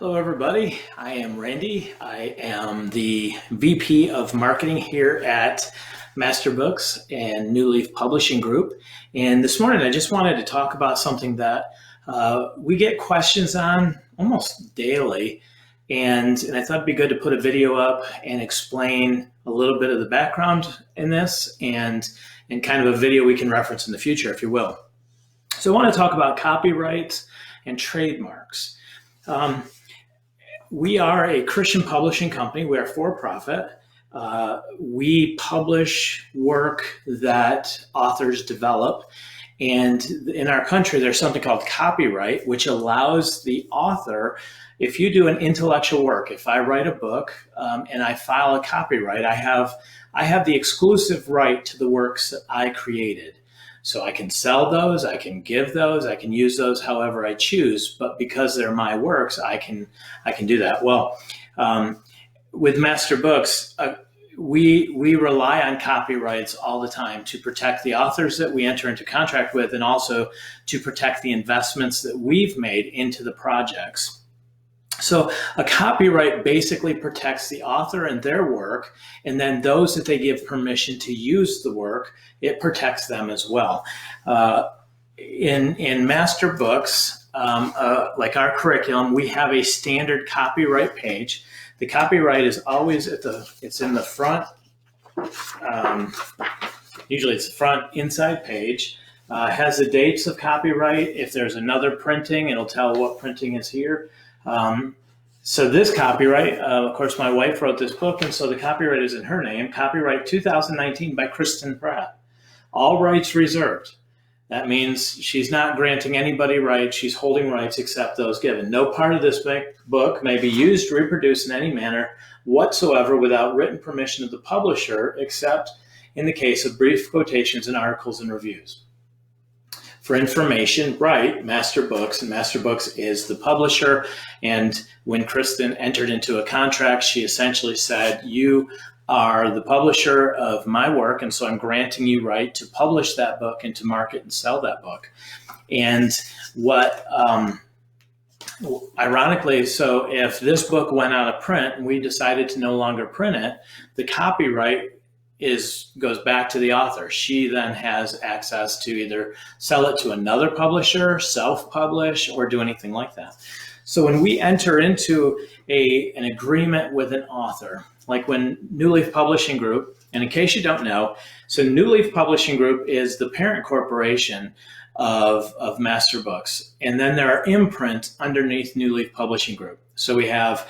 Hello everybody, I am Randy. I am the VP of Marketing here at Master Books and New Leaf Publishing Group. And this morning I just wanted to talk about something that we get questions on almost daily. And I thought it'd be good to put a video up and explain a little bit of the background in this and kind of a video we can reference in the future, if you will. So I want to talk about copyrights and trademarks. We are a Christian publishing company. We are for-profit. We publish work that authors develop. And in our country, there's something called copyright, which allows the author, if you do an intellectual work, if I write a book and I file a copyright, I have the exclusive right to the works that I created. So I can sell those, I can give those, I can use those however I choose, but because they're my works, I can do that. Well, with Master Books, we rely on copyrights all the time to protect the authors that we enter into contract with and also to protect the investments that we've made into the projects. So a copyright basically protects the author and their work, and then those that they give permission to use the work, it protects them as well. In Master Books, like our curriculum, we have a standard copyright page. The copyright is always it's in the front, usually it's the front inside page. Has the dates of copyright. If there's another printing, it'll tell what printing is here. So this copyright, of course, my wife wrote this book, and so the copyright is in her name. Copyright 2019 by Kristen Pratt. All rights reserved. That means she's not granting anybody rights. She's holding rights except those given. No part of this book may be used, reproduced in any manner whatsoever without written permission of the publisher, except in the case of brief quotations in articles and reviews. For information, write Master Books, and Master Books is the publisher. And when Kristen entered into a contract, she essentially said, you are the publisher of my work, and so I'm granting you right to publish that book and to market and sell that book. And what, ironically, so if this book went out of print and we decided to no longer print it, the copyright goes back to the author. She then has access to either sell it to another publisher, self-publish, or do anything like that. So when we enter into an agreement with an author, like when New Leaf Publishing Group, and in case you don't know, so New Leaf Publishing Group is the parent corporation of Master Books. And then there are imprints underneath New Leaf Publishing Group. So we have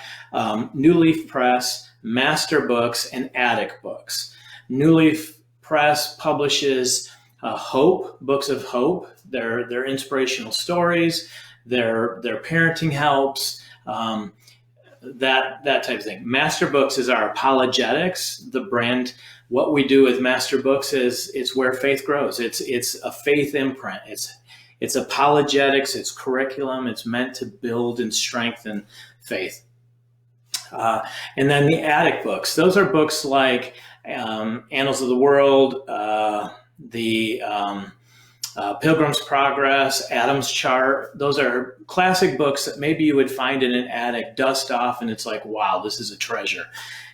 New Leaf Press, Master Books, and Attic Books. New Leaf Press publishes Hope, books of hope. They're inspirational stories. They're parenting helps, that type of thing. Master Books is our apologetics. The brand, what we do with Master Books is it's where faith grows. It's a faith imprint. It's apologetics. It's curriculum. It's meant to build and strengthen faith. And then the Attic Books. Those are books like Annals of the World, Pilgrim's Progress, Adam's Chart. Those are classic books that maybe you would find in an attic, dust off, and it's like, wow, this is a treasure.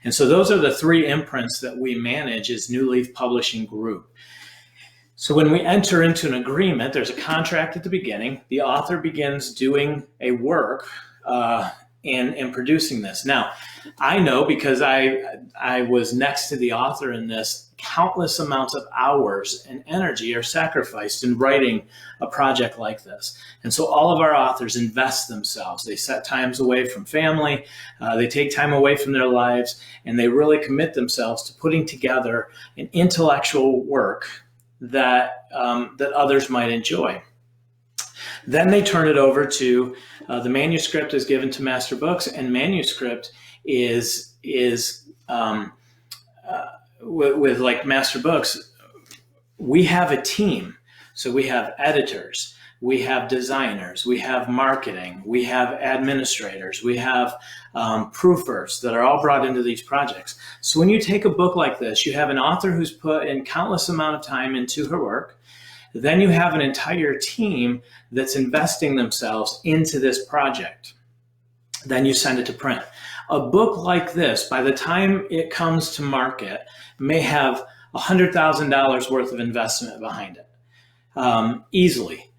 And so those are the three imprints that we manage as New Leaf Publishing Group. So when we enter into an agreement, there's a contract at the beginning. The author begins doing a work and producing this. Now, I know because I was next to the author in this, countless amounts of hours and energy are sacrificed in writing a project like this. And so all of our authors invest themselves. They set times away from family, they take time away from their lives, and they really commit themselves to putting together an intellectual work that others might enjoy. Then they turn it over to the manuscript is given to Master Books, and manuscript is with like Master Books, we have a team. So we have editors, we have designers, we have marketing, we have administrators, we have proofers that are all brought into these projects. So when you take a book like this, you have an author who's put in countless amount of time into her work. Then you have an entire team that's investing themselves into this project. Then you send it to print. A book like this, by the time it comes to market, may have $100,000 worth of investment behind it, easily.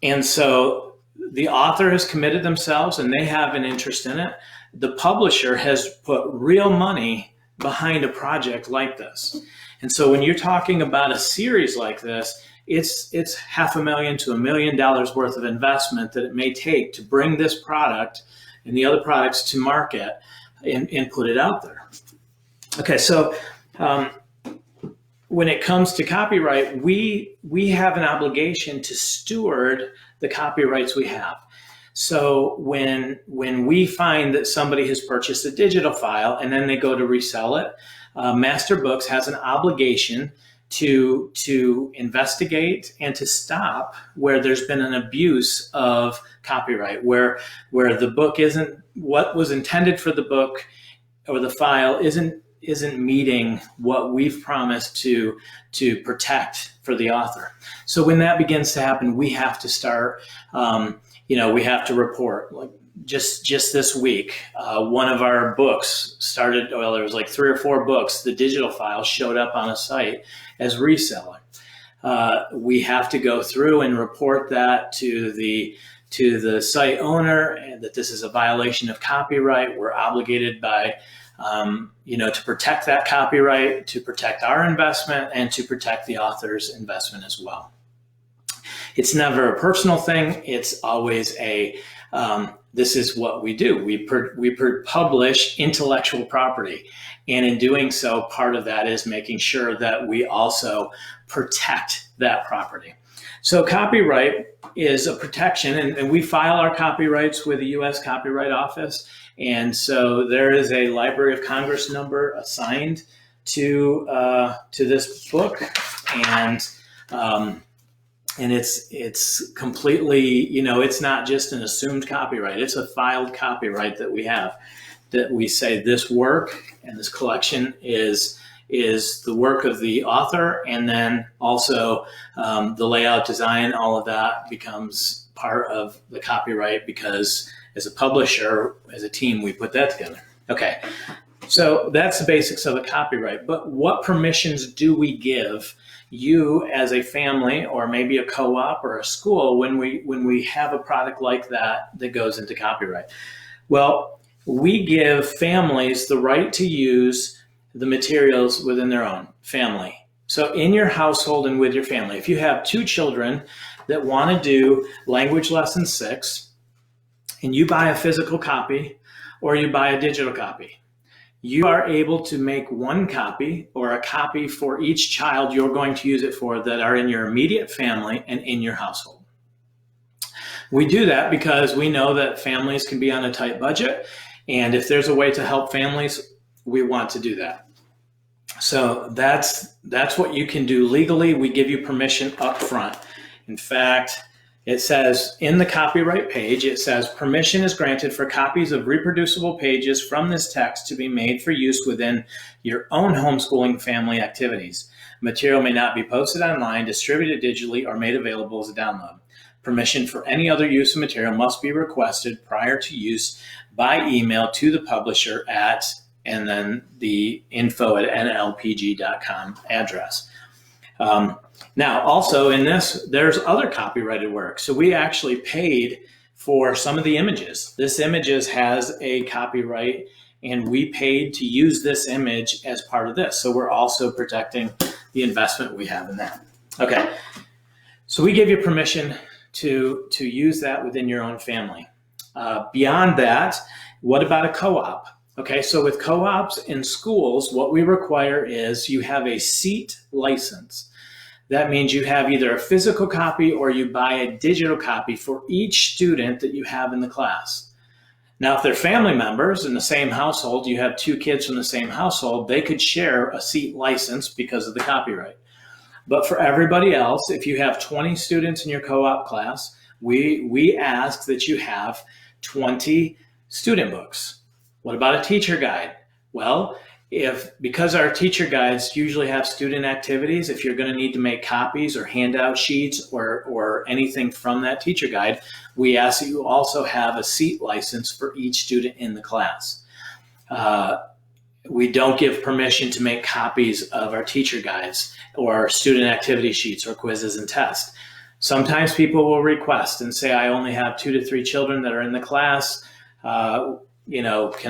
And so the author has committed themselves and they have an interest in it. The publisher has put real money behind a project like this. And so when you're talking about a series like this, it's $500,000 to $1 million worth of investment that it may take to bring this product and the other products to market and put it out there. Okay, so when it comes to copyright, we have an obligation to steward the copyrights we have. So when we find that somebody has purchased a digital file and then they go to resell it, Master Books has an obligation to investigate and to stop where there's been an abuse of copyright, where the book isn't what was intended for the book, or the file isn't meeting what we've promised to protect for the author. So when that begins to happen, we have to start, we have to report. Like just this week, one of our books started, well, there was like 3 or 4 books, the digital file showed up on a site as reselling. We have to go through and report that to the site owner, and that this is a violation of copyright. We're obligated by to protect that copyright, to protect our investment, and to protect the author's investment as well. It's never a personal thing. It's always this is what we do. We publish intellectual property. And in doing so, part of that is making sure that we also protect that property. So copyright is a protection, and we file our copyrights with the U.S. Copyright Office. And so there is a Library of Congress number assigned to this book, and it's completely, it's not just an assumed copyright. It's a filed copyright that we have, that we say this work and this collection is the work of the author, and then also the layout, design, all of that becomes part of the copyright, because as a publisher, as a team, we put that together. Okay, so that's the basics of the copyright. But what permissions do we give you as a family, or maybe a co-op or a school, when we have a product like that goes into copyright? Well, we give families the right to use the materials within their own family. So in your household and with your family, if you have 2 children that want to do language lesson 6, and you buy a physical copy or you buy a digital copy, you are able to make 1 copy or a copy for each child you're going to use it for that are in your immediate family and in your household. We do that because we know that families can be on a tight budget, and if there's a way to help families, we want to do that. So that's what you can do legally. We give you permission up front. In fact, it says in the copyright page, it says permission is granted for copies of reproducible pages from this text to be made for use within your own homeschooling family activities. Material may not be posted online, distributed digitally, or made available as a download. Permission for any other use of material must be requested prior to use by email to the publisher at, and then the info@nlpg.com address. Now, also in this, there's other copyrighted work. So we actually paid for some of the images. This images has a copyright, and we paid to use this image as part of this. So we're also protecting the investment we have in that. Okay, so we give you permission to use that within your own family. Beyond that, what about a co-op? Okay, so with co-ops in schools, what we require is you have a seat license. That means you have either a physical copy or you buy a digital copy for each student that you have in the class. Now, if they're family members in the same household, you have 2 kids from the same household, they could share a seat license because of the copyright. But for everybody else, if you have 20 students in your co-op class, we ask that you have 20 student books. What about a teacher guide? Well, Because our teacher guides usually have student activities, if you're going to need to make copies or handout sheets or anything from that teacher guide, we ask that you also have a seat license for each student in the class. We don't give permission to make copies of our teacher guides or student activity sheets or quizzes and tests. Sometimes people will request and say, I only have 2 to 3 children that are in the class. Can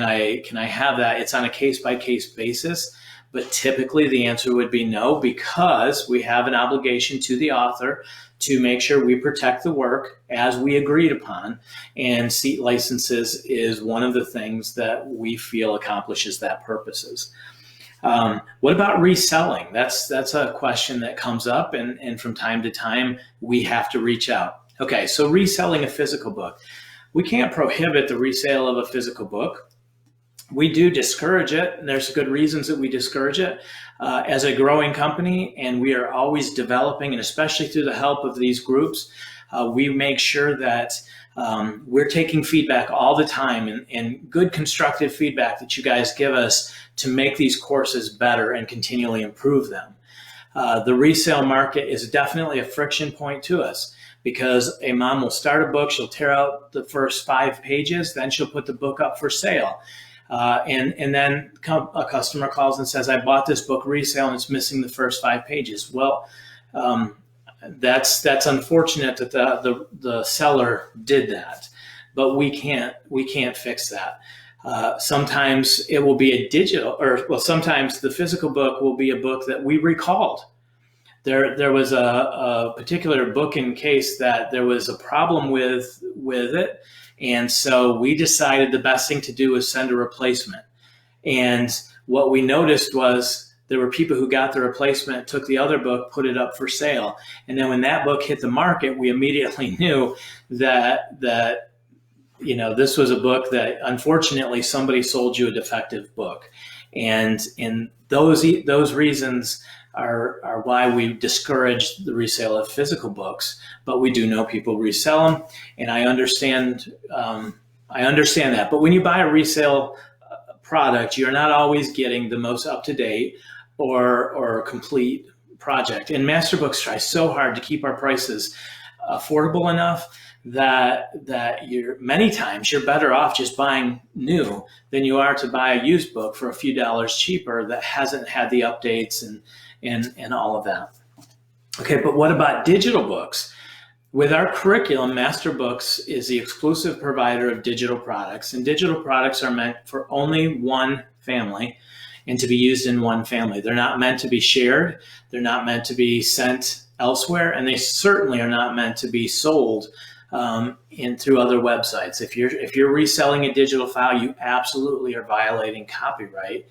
I have that? It's on a case-by-case basis, but typically the answer would be no, because we have an obligation to the author to make sure we protect the work as we agreed upon, and seat licenses is one of the things that we feel accomplishes that purposes. What about reselling? That's a question that comes up, and from time to time we have to reach out. Okay, so reselling a physical book. We can't prohibit the resale of a physical book. We do discourage it, and there's good reasons that we discourage it. As a growing company, and we are always developing, and especially through the help of these groups, we make sure that we're taking feedback all the time, and good constructive feedback that you guys give us to make these courses better and continually improve them. The resale market is definitely a friction point to us, because a mom will start a book, she'll tear out the first 5 pages, then she'll put the book up for sale. And then a customer calls and says, I bought this book resale and it's missing the first 5 pages. Well, that's unfortunate that the seller did that, but we can't fix that. Sometimes it will be a digital, sometimes the physical book will be a book that we recalled. There was a particular book in case that there was a problem with it. And so we decided the best thing to do was send a replacement. And what we noticed was there were people who got the replacement, took the other book, put it up for sale. And then when that book hit the market, we immediately knew that this was a book that unfortunately somebody sold you a defective book. And those reasons are why we discourage the resale of physical books, but we do know people resell them, and I understand that. But when you buy a resale product, you're not always getting the most up-to-date or complete project. And Masterbooks try so hard to keep our prices affordable enough that many times you're better off just buying new than you are to buy a used book for a few dollars cheaper that hasn't had the updates and all of that. Okay, but what about digital books? With our curriculum, Masterbooks is the exclusive provider of digital products, and digital products are meant for only one family and to be used in one family. They're not meant to be shared, they're not meant to be sent elsewhere, and they certainly are not meant to be sold through other websites. If you're reselling a digital file, you absolutely are violating copyright,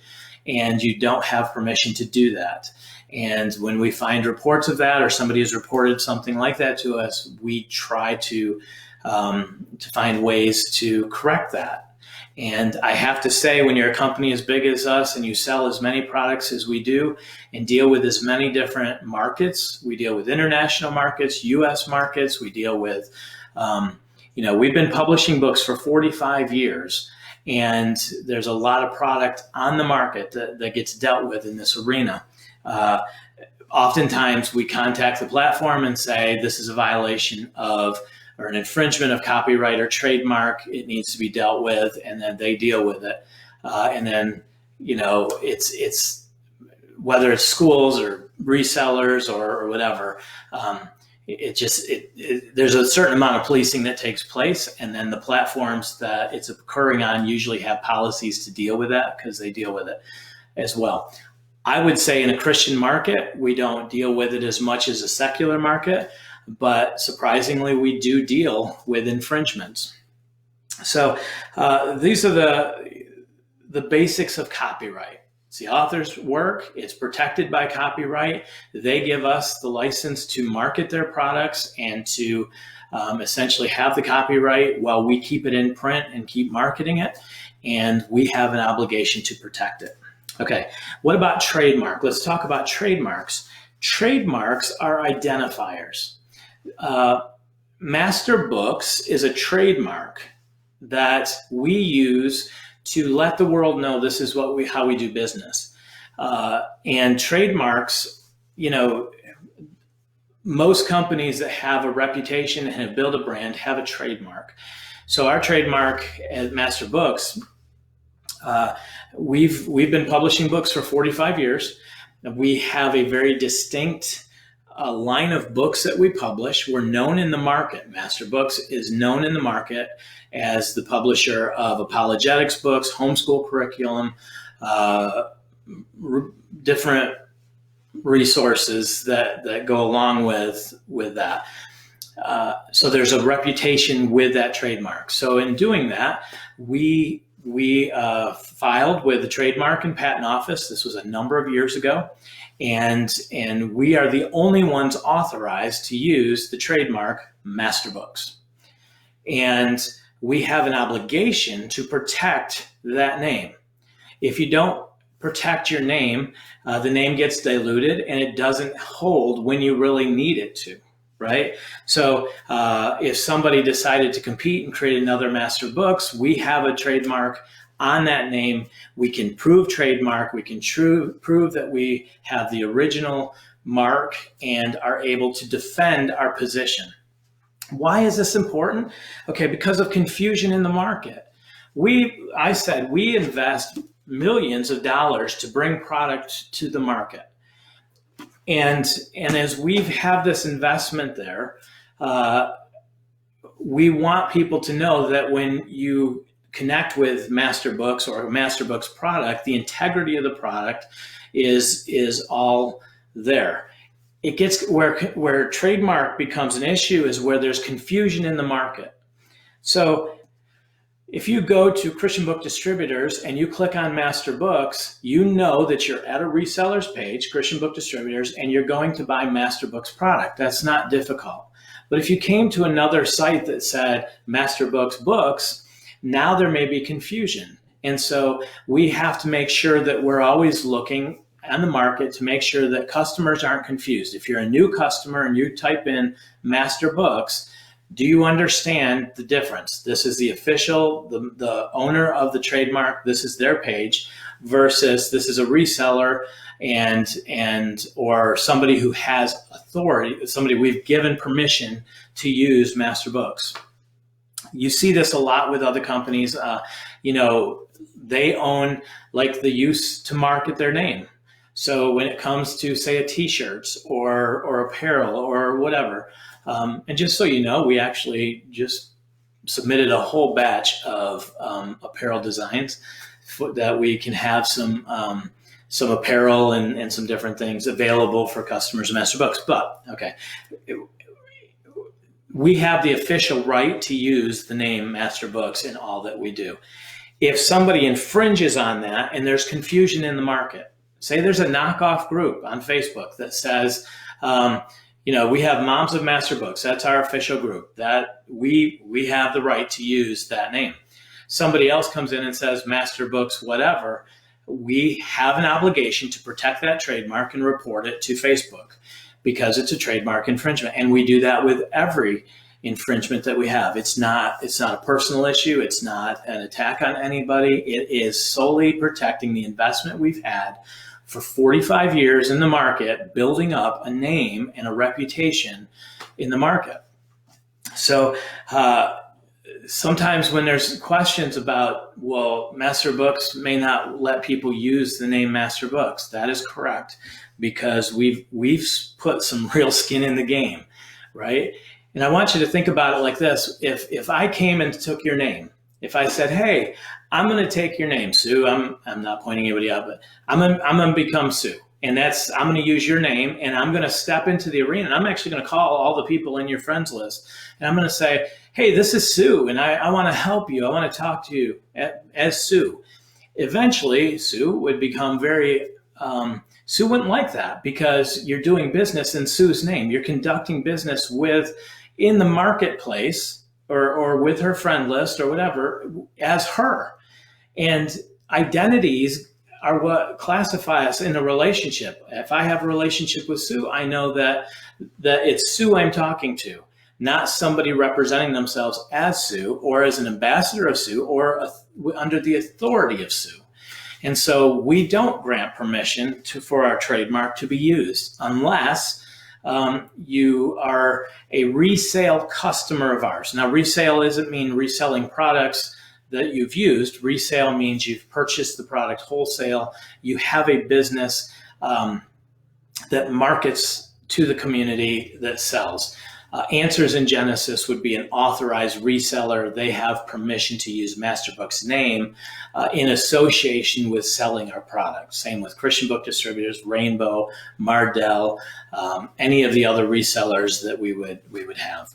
and you don't have permission to do that. And when we find reports of that, or somebody has reported something like that to us, we try to find ways to correct that. And I have to say, when you're a company as big as us and you sell as many products as we do and deal with as many different markets, we deal with international markets, US markets, we deal with, we've been publishing books for 45 years. And there's a lot of product on the market that gets dealt with in this arena. Oftentimes we contact the platform and say, this is a violation of, or an infringement of copyright or trademark, it needs to be dealt with, and then they deal with it. And then, it's whether it's schools or resellers or whatever, there's a certain amount of policing that takes place, and then the platforms that it's occurring on usually have policies to deal with that, because they deal with it as well. I would say in a Christian market, we don't deal with it as much as a secular market, but surprisingly, we do deal with infringements. So these are the basics of copyright. It's the author's work. It's protected by copyright. They give us the license to market their products and to essentially have the copyright while we keep it in print and keep marketing it. And we have an obligation to protect it. Okay, what about trademark? Let's talk about trademarks. Trademarks are identifiers. Masterbooks is a trademark that we use to let the world know this is how we do business. And trademarks, most companies that have a reputation and have built a brand have a trademark. So our trademark at Master Books, we've been publishing books for 45 years. We have a very distinct line of books that we publish. We're known in the market. Master Books is known in the market as the publisher of apologetics books, homeschool curriculum, different resources that go along with that. So there's a reputation with that trademark. So in doing that, we filed with the Trademark and Patent Office. This was a number of years ago. And we are the only ones authorized to use the trademark Master Books. And we have an obligation to protect that name. If you don't protect your name, the name gets diluted and it doesn't hold when you really need it to, right? So if somebody decided to compete and create another Master Books, we have a trademark on that name. We can prove trademark. We can prove that we have the original mark and are able to defend our position. Why is this important? Okay, because of confusion in the market. I said we invest millions of dollars to bring product to the market. And as we have this investment there, we want people to know that when you connect with Master Books or a Master Books product, the integrity of the product is all there. It gets where trademark becomes an issue is where there's confusion in the market. So if you go to Christian book distributors and you click on Master Books, you know that you're at a reseller's page, Christian book distributors, and you're going to buy Master Books product. That's not difficult. But if you came to another site that said Master Books books, now there may be confusion. And so we have to make sure that we're always looking on the market to make sure that customers aren't confused. If you're a new customer and you type in Master Books, do you understand the difference? This is the official, the owner of the trademark, this is their page, versus this is a reseller or somebody who has authority, somebody we've given permission to use Master Books. You see this a lot with other companies. They own like the use to market their name. So when it comes to, say, a t-shirts or apparel or whatever, and just so you know, we actually just submitted a whole batch of apparel designs that we can have some apparel and some different things available for customers of Master Books. But okay, we have the official right to use the name Master Books in all that we do. If somebody infringes on that and there's confusion in the market, say there's a knockoff group on Facebook that says, we have Moms of Master Books. That's our official group. That we have the right to use that name. Somebody else comes in and says Master Books, whatever. We have an obligation to protect that trademark and report it to Facebook because it's a trademark infringement. And we do that with every infringement that we have. It's not a personal issue. It's not an attack on anybody. It is solely protecting the investment we've had for 45 years in the market, building up a name and a reputation in the market. So sometimes when there's questions about, well, Master Books may not let people use the name Master Books, that is correct, because we've put some real skin in the game, right? And I want you to think about it like this. If I came and took your name, if I said, hey, I'm going to take your name, Sue. I'm not pointing anybody out, but I'm going to become Sue. And I'm going to use your name and I'm going to step into the arena and I'm actually going to call all the people in your friends list. And I'm going to say, hey, this is Sue and I want to help you. I want to talk to you as Sue. Eventually, Sue would become Sue wouldn't like that because you're doing business in Sue's name. You're conducting business in the marketplace or with her friend list or whatever as her. And identities are what classify us in a relationship. If I have a relationship with Sue, I know that it's Sue I'm talking to. not somebody representing themselves as Sue or as an ambassador of Sue or under the authority of Sue. And so we don't grant permission for our trademark to be used unless you are a resale customer of ours. Now, resale doesn't mean reselling products that you've used. Resale means you've purchased the product wholesale. You have a business that markets to the community that sells. Answers in Genesis would be an authorized reseller. They have permission to use Masterbook's name in association with selling our product. Same with Christian Book Distributors, Rainbow, Mardell, any of the other resellers that we would have.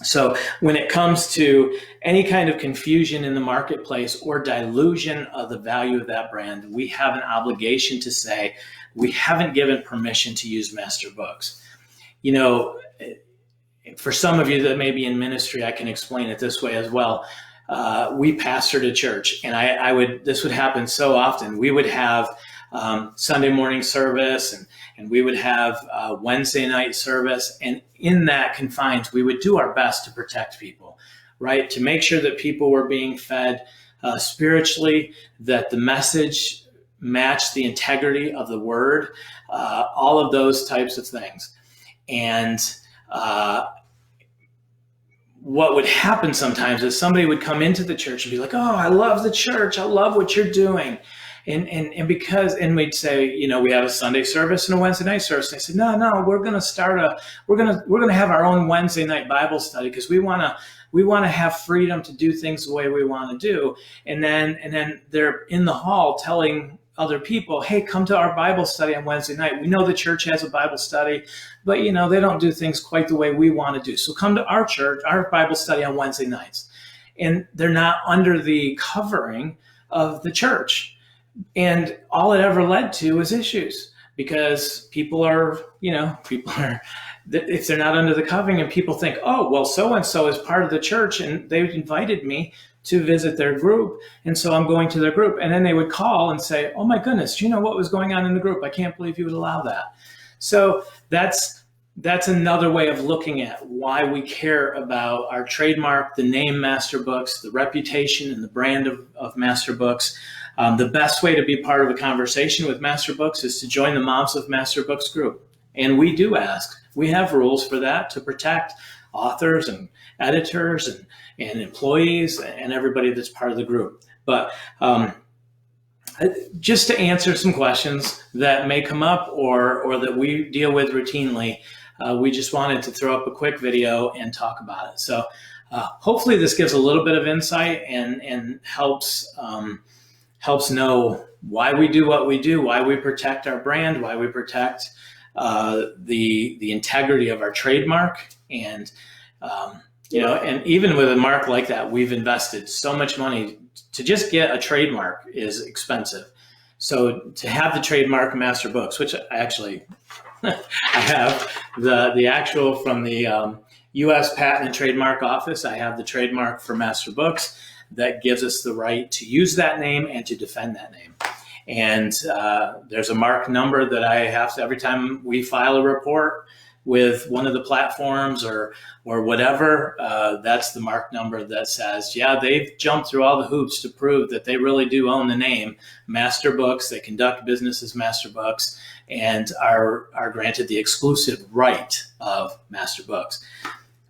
So when it comes to any kind of confusion in the marketplace or dilution of the value of that brand, we have an obligation to say, we haven't given permission to use Masterbooks. You know, for some of you that may be in ministry, I can explain it this way as well. We pastored a church, and this would happen so often. We would have Sunday morning service, and we would have Wednesday night service. And in that confines, we would do our best to protect people, right? To make sure that people were being fed spiritually, that the message matched the integrity of the word, all of those types of things. And what would happen sometimes is somebody would come into the church and be like, "Oh, I love the church. I love what you're doing." And we'd say, you know, we have a Sunday service and a Wednesday night service. And they said, no, we're going to have our own Wednesday night Bible study because we want to have freedom to do things the way we want to do. And then they're in the hall telling other people, "Hey, come to our Bible study on Wednesday night. We know the church has a Bible study, but you know, they don't do things quite the way we want to do. So come to our church, our Bible study on Wednesday nights." And they're not under the covering of the church. And all it ever led to was issues because people are, if they're not under the covering and people think, "Oh, well, so-and-so is part of the church and they invited me to visit their group. And so I'm going to their group." And then they would call and say, "Oh my goodness, do you know what was going on in the group? I can't believe you would allow that." So that's another way of looking at why we care about our trademark, the name Masterbooks, the reputation and the brand of Masterbooks. The best way to be part of a conversation with Masterbooks is to join the Moms of Masterbooks group. And we do ask. We have rules for that to protect authors and editors and employees and everybody that's part of the group. But just to answer some questions that may come up or that we deal with routinely, we just wanted to throw up a quick video and talk about it. So hopefully this gives a little bit of insight and helps know why we do what we do, why we protect our brand, why we protect the integrity of our trademark. And, and even with a mark like that, we've invested so much money to just get a trademark is expensive. So to have the trademark Masterbooks, which I actually, I have the actual from the U.S. Patent and Trademark Office. I have the trademark for Masterbooks that gives us the right to use that name and to defend that name. And there's a mark number that I have to, every time we file a report with one of the platforms or whatever, that's the mark number that says, yeah, they've jumped through all the hoops to prove that they really do own the name Masterbooks. They conduct business as Masterbooks and are granted the exclusive right of Masterbooks.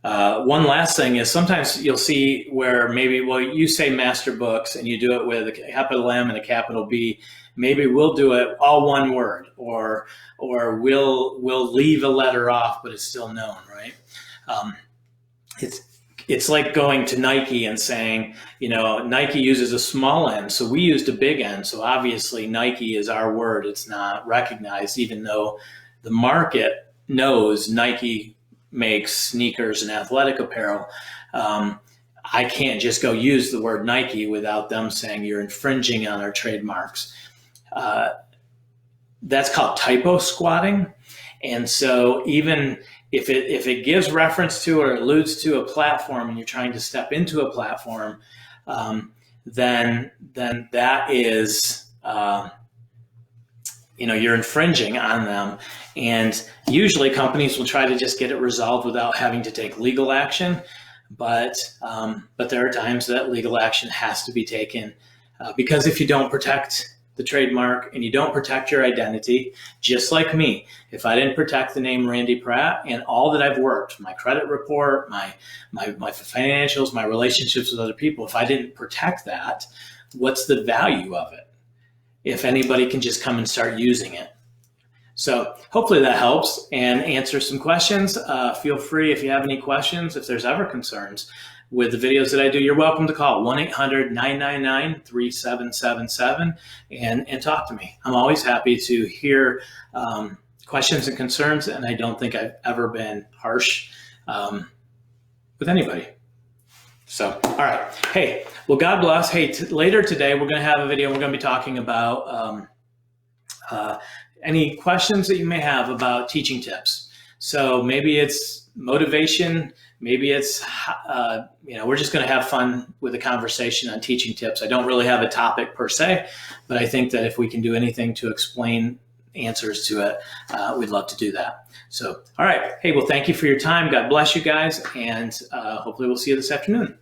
One last thing is sometimes you'll see where maybe, you say Masterbooks and you do it with a capital M and a capital B. Maybe we'll do it all one word, or we'll leave a letter off, but it's still known, right? It's like going to Nike and saying, Nike uses a small N, so we used a big N. So obviously Nike is our word. It's not recognized, even though the market knows Nike makes sneakers and athletic apparel. I can't just go use the word Nike without them saying you're infringing on our trademarks. That's called typo squatting. And so even if it gives reference to or alludes to a platform and you're trying to step into a platform, then that is, you're infringing on them. And usually companies will try to just get it resolved without having to take legal action. But there are times that legal action has to be taken because if you don't protect the trademark and you don't protect your identity, just like me, if I didn't protect the name Randy Pratt and all that I've worked, my credit report, my financials, my relationships with other people, if I didn't protect that, what's the value of it if anybody can just come and start using it? So hopefully that helps and answers some questions. Feel free if you have any questions, if there's ever concerns with the videos that I do, you're welcome to call 1-800-999-3777 and talk to me. I'm always happy to hear questions and concerns, and I don't think I've ever been harsh with anybody. So, all right. Hey, well, God bless. Hey, later today, we're going to have a video. We're going to be talking about any questions that you may have about teaching tips. So maybe it's motivation. Maybe it's, we're just going to have fun with a conversation on teaching tips. I don't really have a topic per se, but I think that if we can do anything to explain answers to it, we'd love to do that. So, all right. Hey, well, thank you for your time. God bless you guys. And hopefully we'll see you this afternoon.